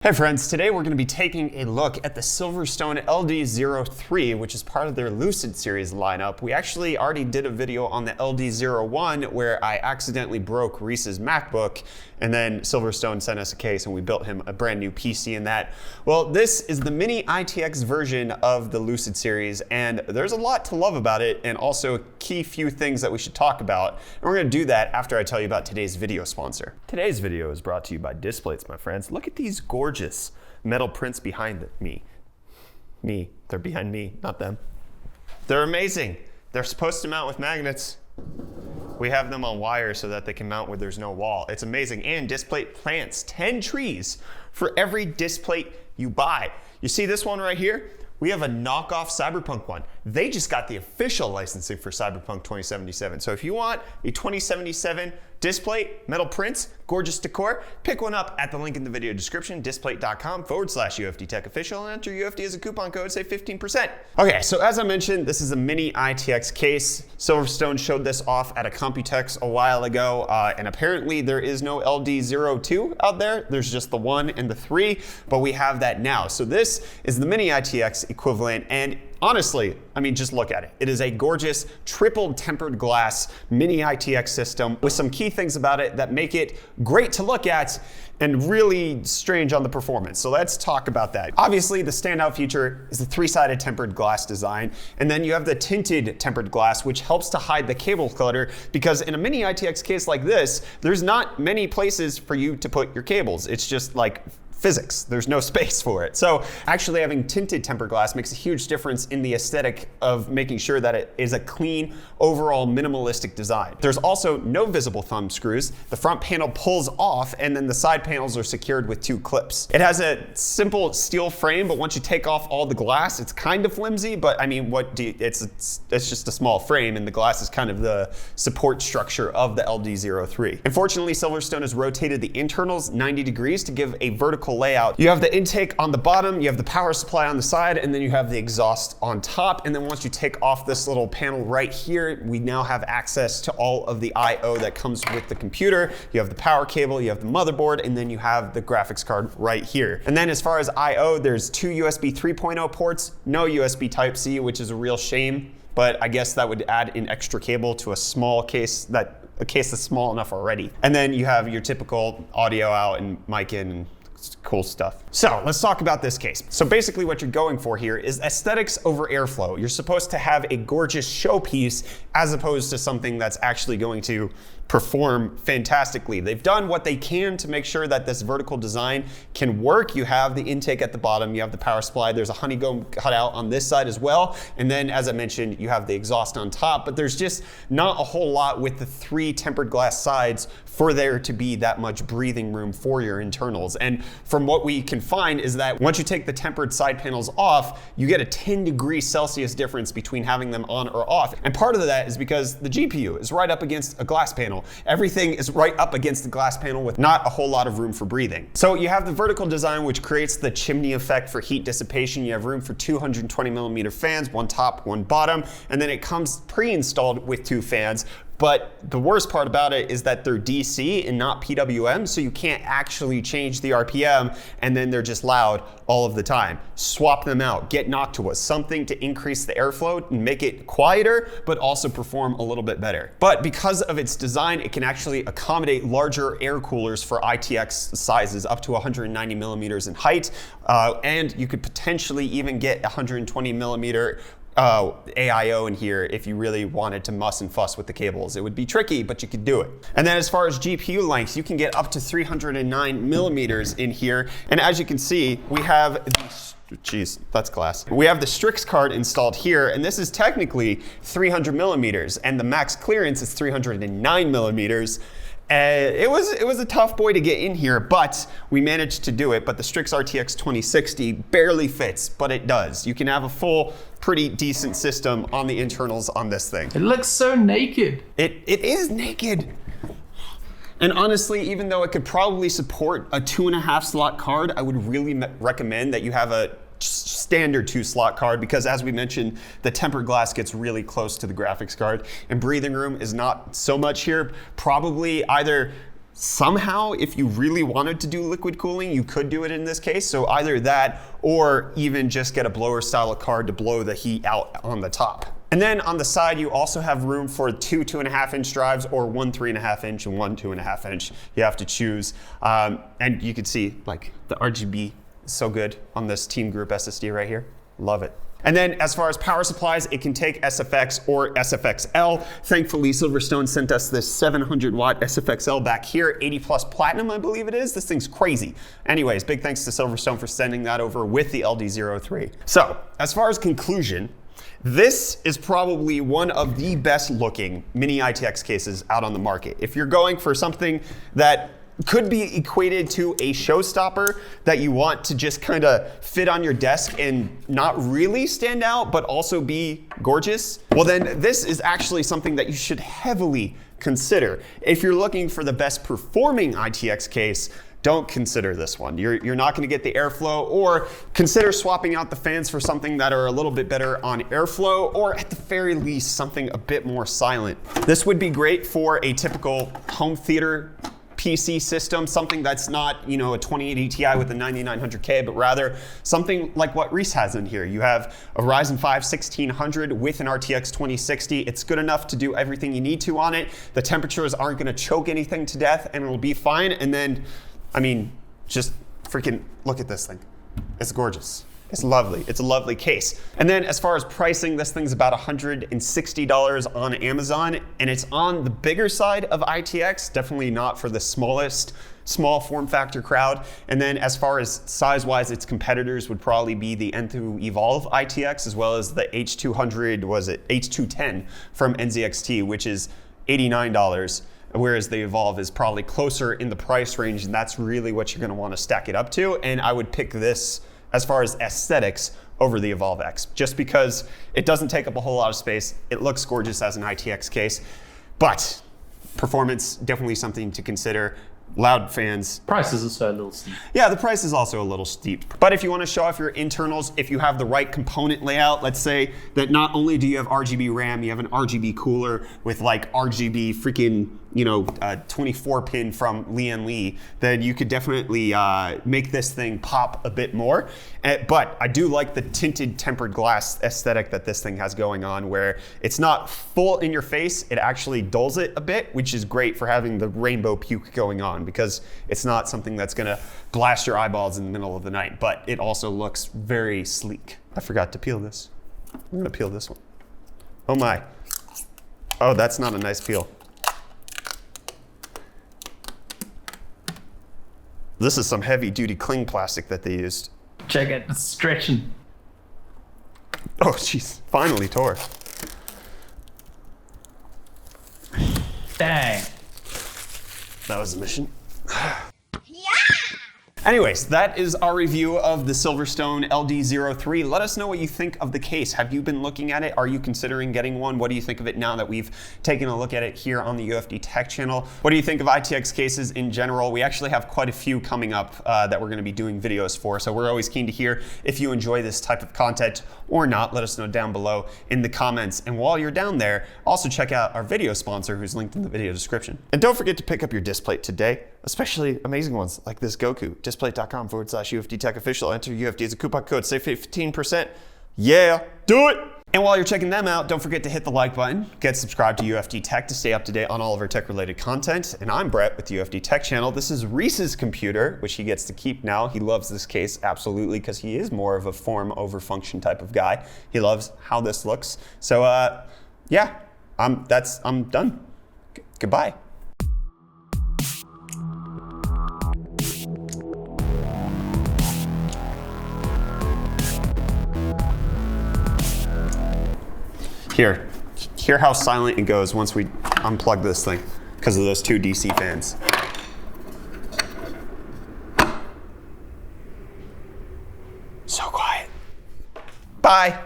Hey friends, today we're going to be taking a look at the Silverstone LD03, which is part of their Lucid series lineup. We actually already did a video on the LD01 where I accidentally broke Reece's MacBook, and then Silverstone sent us a case and we built him a brand new PC in that. Well, this is the mini ITX version of the Lucid series, and there's a lot to love about it and also a key few things that we should talk about. And we're going to do that after I tell you about today's video sponsor. Today's video is brought to you by Displates, my friends. Look at these gorgeous metal prints behind me. They're behind me, not them. They're amazing. They're supposed to mount with magnets. We have them on wire so that they can mount where there's no wall. It's amazing. And Displate plants 10 trees for every Displate you buy. You see this one right here? We have a knockoff Cyberpunk one. They just got the official licensing for Cyberpunk 2077. So if you want a 2077 Displate, metal prints, gorgeous decor, pick one up at the link in the video description, displate.com/UFDTechOfficial, and enter UFD as a coupon code, save 15%. Okay, so as I mentioned, this is a mini ITX case. Silverstone showed this off at a Computex a while ago, and apparently there is no LD02 out there. There's just the 1 and the 3, but we have that now. So this is the mini ITX equivalent, and honestly, I mean, just look at it. It is a gorgeous triple tempered glass mini ITX system with some key things about it that make it great to look at and really strange on the performance. So let's talk about that. Obviously, the standout feature is the three-sided tempered glass design. And then you have the tinted tempered glass, which helps to hide the cable clutter, because in a mini ITX case like this, there's not many places for you to put your cables. It's just like physics. There's no space for it. So actually having tinted tempered glass makes a huge difference in the aesthetic of making sure that it is a clean, overall minimalistic design. There's also no visible thumb screws. The front panel pulls off, and then the side panels are secured with 2 clips. It has a simple steel frame, but once you take off all the glass, it's kind of flimsy, but I mean, it's just a small frame, and the glass is kind of the support structure of the LD03. Unfortunately, Silverstone has rotated the internals 90 degrees to give a vertical layout. You have the intake on the bottom, you have the power supply on the side, and then you have the exhaust on top. And then once you take off this little panel right here, we now have access to all of the I/O that comes with the computer. You have the power cable, you have the motherboard, and then you have the graphics card right here. And then as far as I/O, there's 2 USB 3.0 ports, no USB Type-C, which is a real shame, but I guess that would add an extra cable to a small case, a case that's small enough already. And then you have your typical audio out and mic in, and cool stuff. So let's talk about this case. So basically what you're going for here is aesthetics over airflow. You're supposed to have a gorgeous showpiece as opposed to something that's actually going to perform fantastically. They've done what they can to make sure that this vertical design can work. You have the intake at the bottom, you have the power supply, there's a honeycomb cutout on this side as well, and then as I mentioned, you have the exhaust on top, but there's just not a whole lot with the 3 tempered glass sides for there to be that much breathing room for your internals. And from what we can find is that once you take the tempered side panels off, you get a 10 degrees Celsius difference between having them on or off. And part of that is because the GPU is right up against a glass panel. Everything is right up against the glass panel with not a whole lot of room for breathing. So you have the vertical design, which creates the chimney effect for heat dissipation. You have room for 220mm fans, 1 top, 1 bottom, and then it comes pre-installed with 2 fans. But the worst part about it is that they're DC and not PWM, so you can't actually change the RPM, and then they're just loud all of the time. Swap them out, get Noctua, something to increase the airflow and make it quieter, but also perform a little bit better. But because of its design, it can actually accommodate larger air coolers for ITX sizes up to 190mm in height, and you could potentially even get 120mm AIO in here if you really wanted to muss and fuss with the cables. It would be tricky, but you could do it. And then as far as GPU lengths, you can get up to 309mm in here. And as you can see, we have geez, that's glass. We have the Strix card installed here, and this is technically 300mm, and the max clearance is 309mm. It was a tough boy to get in here, but we managed to do it. But the Strix RTX 2060 barely fits, but it does. You can have a full, pretty decent system on the internals on this thing. It looks so naked. It is naked. And honestly, even though it could probably support a 2.5 slot card, I would really recommend that you have a standard 2-slot card, because as we mentioned, the tempered glass gets really close to the graphics card, and breathing room is not so much here. Probably either somehow, if you really wanted to do liquid cooling, you could do it in this case. So either that, or even just get a blower style card to blow the heat out on the top. And then on the side, you also have room for two 2.5 inch drives, or one 3.5 inch and one 2.5 inch. You have to choose. And you can see like the RGB is so good on this Team Group SSD right here. Love it. And then as far as power supplies, it can take SFX or SFXL. Thankfully, Silverstone sent us this 700 watt SFXL back here, 80 plus platinum, I believe it is. This thing's crazy. Anyways, big thanks to Silverstone for sending that over with the LD03. So as far as conclusion, this is probably one of the best looking mini ITX cases out on the market. If you're going for something that could be equated to a showstopper that you want to just kind of fit on your desk and not really stand out, but also be gorgeous, well then this is actually something that you should heavily consider. If you're looking for the best performing ITX case, don't consider this one. You're not gonna get the airflow, or consider swapping out the fans for something that are a little bit better on airflow, or at the very least, something a bit more silent. This would be great for a typical home theater PC system, something that's not, you know, a 2080 Ti with a 9900K, but rather something like what Reece has in here. You have a Ryzen 5 1600 with an RTX 2060. It's good enough to do everything you need to on it. The temperatures aren't gonna choke anything to death, and it'll be fine. And then, I mean, just freaking look at this thing. It's gorgeous. It's lovely. It's a lovely case. And then as far as pricing, this thing's about $160 on Amazon, and it's on the bigger side of ITX, definitely not for the small form factor crowd. And then as far as size-wise, its competitors would probably be the Enthoo Evolve ITX, as well as the H200, H210 from NZXT, which is $89. Whereas the Evolve is probably closer in the price range, and that's really what you're gonna wanna stack it up to. And I would pick this, as far as aesthetics, over the Evolve X, just because it doesn't take up a whole lot of space. It looks gorgeous as an ITX case, but performance, definitely something to consider. Loud fans. Price is also a little steep. Yeah, the price is also a little steep. But if you want to show off your internals, if you have the right component layout, let's say that not only do you have RGB RAM, you have an RGB cooler with like RGB freaking, 24 pin from Lee, then you could definitely make this thing pop a bit more. But I do like the tinted tempered glass aesthetic that this thing has going on, where it's not full in your face, it actually dulls it a bit, which is great for having the rainbow puke going on, because it's not something that's gonna blast your eyeballs in the middle of the night, but it also looks very sleek. I forgot to peel this. I'm gonna peel this one. Oh my. Oh, that's not a nice peel. This is some heavy duty cling plastic that they used. Check it, it's stretching. Oh jeez, finally tore. Dang. That was the mission. Anyways, that is our review of the Silverstone LD03. Let us know what you think of the case. Have you been looking at it? Are you considering getting one? What do you think of it now that we've taken a look at it here on the UFD Tech channel? What do you think of ITX cases in general? We actually have quite a few coming up that we're going to be doing videos for, so we're always keen to hear if you enjoy this type of content or not. Let us know down below in the comments. And while you're down there, also check out our video sponsor, who's linked in the video description. And don't forget to pick up your disc plate today, especially amazing ones like this Goku. Displate.com/UFD Tech Official. Enter UFD as a coupon code. Save 15%. Yeah, do it! And while you're checking them out, don't forget to hit the like button. Get subscribed to UFD Tech to stay up to date on all of our tech-related content. And I'm Brett with the UFD Tech channel. This is Reese's computer, which he gets to keep now. He loves this case, absolutely, because he is more of a form over function type of guy. He loves how this looks. So, yeah, I'm done. Goodbye. Hear how silent it goes once we unplug this thing because of those two DC fans. So quiet. Bye.